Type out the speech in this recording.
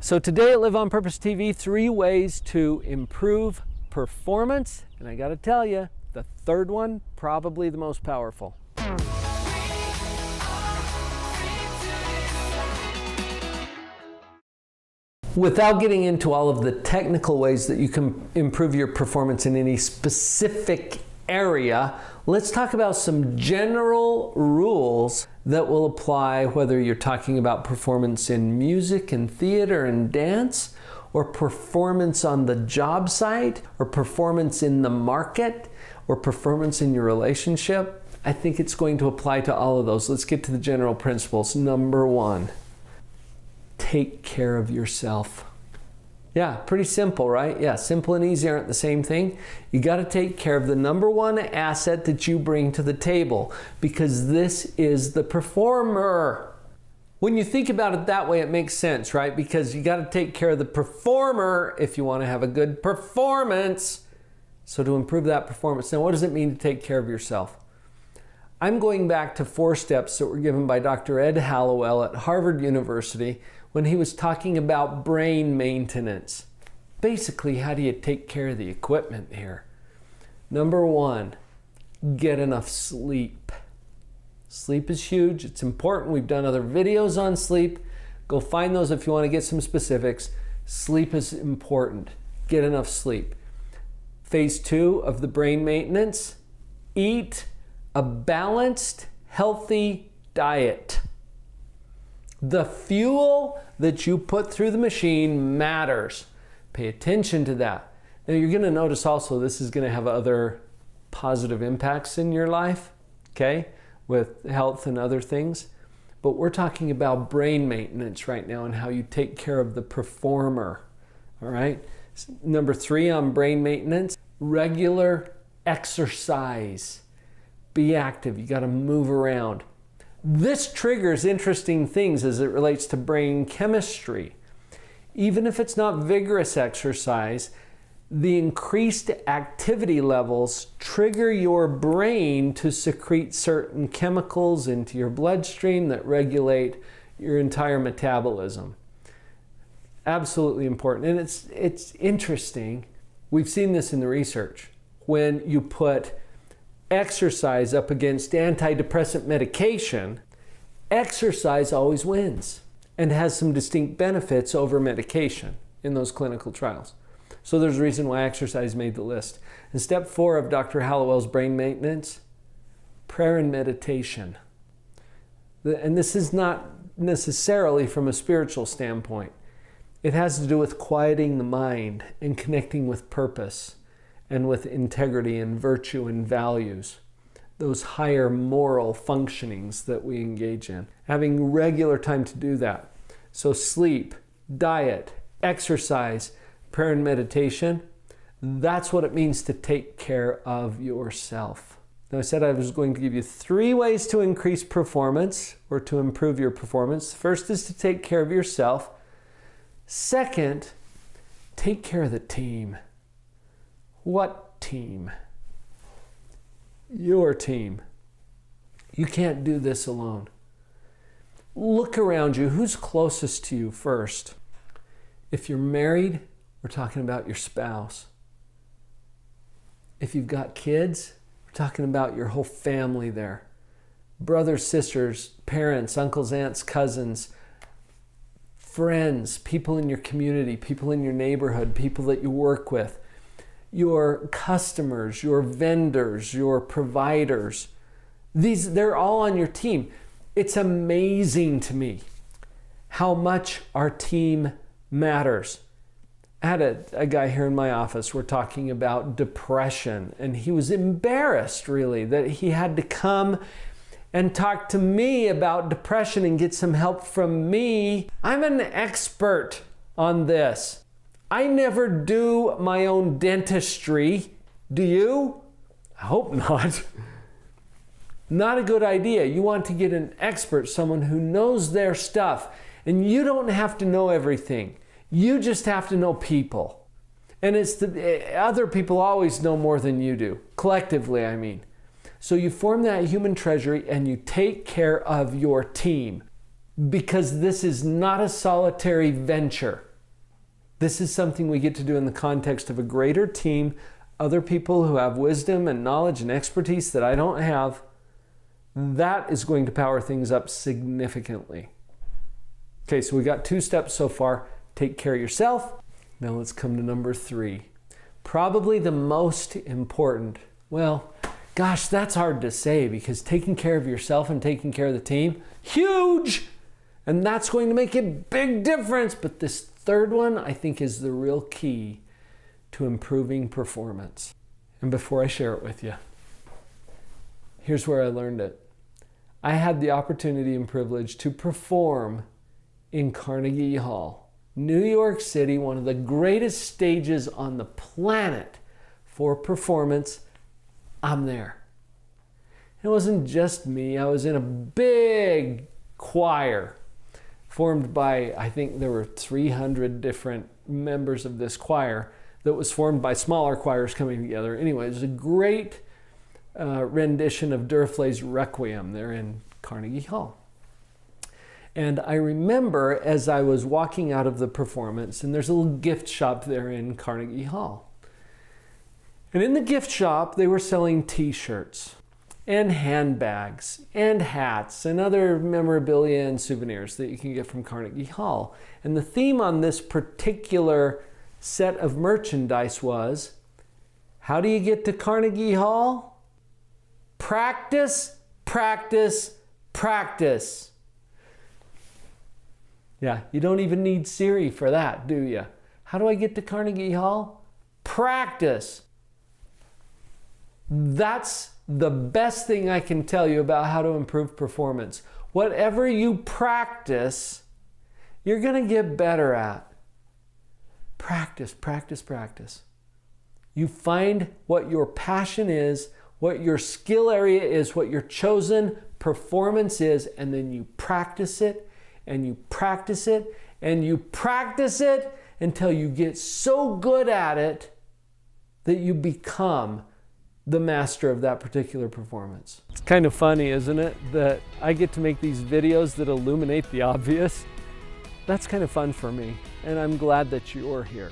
So today at Live on Purpose TV, 3 ways to improve performance. And I got to tell you, the third one, probably the most powerful. Without getting into all of the technical ways that you can improve your performance in any specific area, let's talk about some general rules that will apply whether you're talking about performance in music and theater and dance, or performance on the job site, or performance in the market, or performance in your relationship. I think it's going to apply to all of those. Let's get to the general principles. Number 1, take care of yourself. Yeah, pretty simple, right? Yeah, simple and easy aren't the same thing. You got to take care of the number 1 asset that you bring to the table, because this is the performer. When you think about it that way, it makes sense, right? Because you got to take care of the performer if you want to have a good performance. So to improve that performance, now what does it mean to take care of yourself? I'm going back to 4 steps that were given by Dr. Ed Hallowell at Harvard University when he was talking about brain maintenance. Basically, how do you take care of the equipment here? Number 1, get enough sleep. Sleep is huge. It's important. We've done other videos on sleep. Go find those if you want to get some specifics. Sleep is important. Get enough sleep. Phase 2 of the brain maintenance, eat a balanced, healthy diet. The fuel that you put through the machine matters. Pay attention to that. Now you're going to notice also this is going to have other positive impacts in your life, okay, with health and other things. But we're talking about brain maintenance right now and how you take care of the performer, all right? Number 3 on brain maintenance, regular exercise. Be active. You got to move around. This triggers interesting things as it relates to brain chemistry. Even if it's not vigorous exercise, the increased activity levels trigger your brain to secrete certain chemicals into your bloodstream that regulate your entire metabolism. Absolutely important. And it's interesting. We've seen this in the research. When you put exercise up against antidepressant medication, exercise always wins and has some distinct benefits over medication in those clinical trials. So there's a reason why exercise made the list. And step 4 of Dr. Hallowell's brain maintenance, prayer and meditation. And this is not necessarily from a spiritual standpoint. It has to do with quieting the mind and connecting with purpose and with integrity and virtue and values, those higher moral functionings that we engage in. Having regular time to do that. So sleep, diet, exercise, prayer and meditation, that's what it means to take care of yourself. Now I said I was going to give you 3 ways to increase performance or to improve your performance. First is to take care of yourself. Second, take care of the team. What team? Your team. You can't do this alone. Look around you. Who's closest to you first? If you're married, we're talking about your spouse. If you've got kids, we're talking about your whole family there. Brothers, sisters, parents, uncles, aunts, cousins, friends, people in your community, people in your neighborhood, people that you work with, your customers, your vendors, your providers. They're all on your team. It's amazing to me how much our team matters. I had a guy here in my office, we're talking about depression, and he was embarrassed really that he had to come and talk to me about depression and get some help from me. I'm an expert on this. I never do my own dentistry. Do you? I hope not. Not a good idea. You want to get an expert, someone who knows their stuff. And you don't have to know everything. You just have to know people. And it's the other people always know more than you do. Collectively, I mean. So you form that human treasury and you take care of your team. Because this is not a solitary venture. This is something we get to do in the context of a greater team, other people who have wisdom and knowledge and expertise that I don't have. That is going to power things up significantly. Okay, so we got 2 steps so far. Take care of yourself. Now let's come to number 3. Probably the most important. Well, gosh, that's hard to say because taking care of yourself and taking care of the team, huge! And that's going to make a big difference. But this third one, I think, is the real key to improving performance. And before I share it with you, here's where I learned it. I had the opportunity and privilege to perform in Carnegie Hall, New York City, one of the greatest stages on the planet for performance. I'm there. It wasn't just me. I was in a big choir formed by, I think there were 300 different members of this choir that was formed by smaller choirs coming together. Anyway, it was a great rendition of Durfle's Requiem there in Carnegie Hall. And I remember as I was walking out of the performance, and there's a little gift shop there in Carnegie Hall. And in the gift shop, they were selling t-shirts and handbags and hats and other memorabilia and souvenirs that you can get from Carnegie Hall. And the theme on this particular set of merchandise was, how do you get to Carnegie Hall? Practice, practice, practice. Yeah, you don't even need Siri for that, do you? How do I get to Carnegie Hall? Practice. That's the best thing I can tell you about how to improve performance. Whatever you practice, you're going to get better at. Practice, practice, practice. You find what your passion is, what your skill area is, what your chosen performance is, and then you practice it, and you practice it, and you practice it until you get so good at it that you become the master of that particular performance. It's kind of funny, isn't it, that I get to make these videos that illuminate the obvious? That's kind of fun for me, and I'm glad that you're here.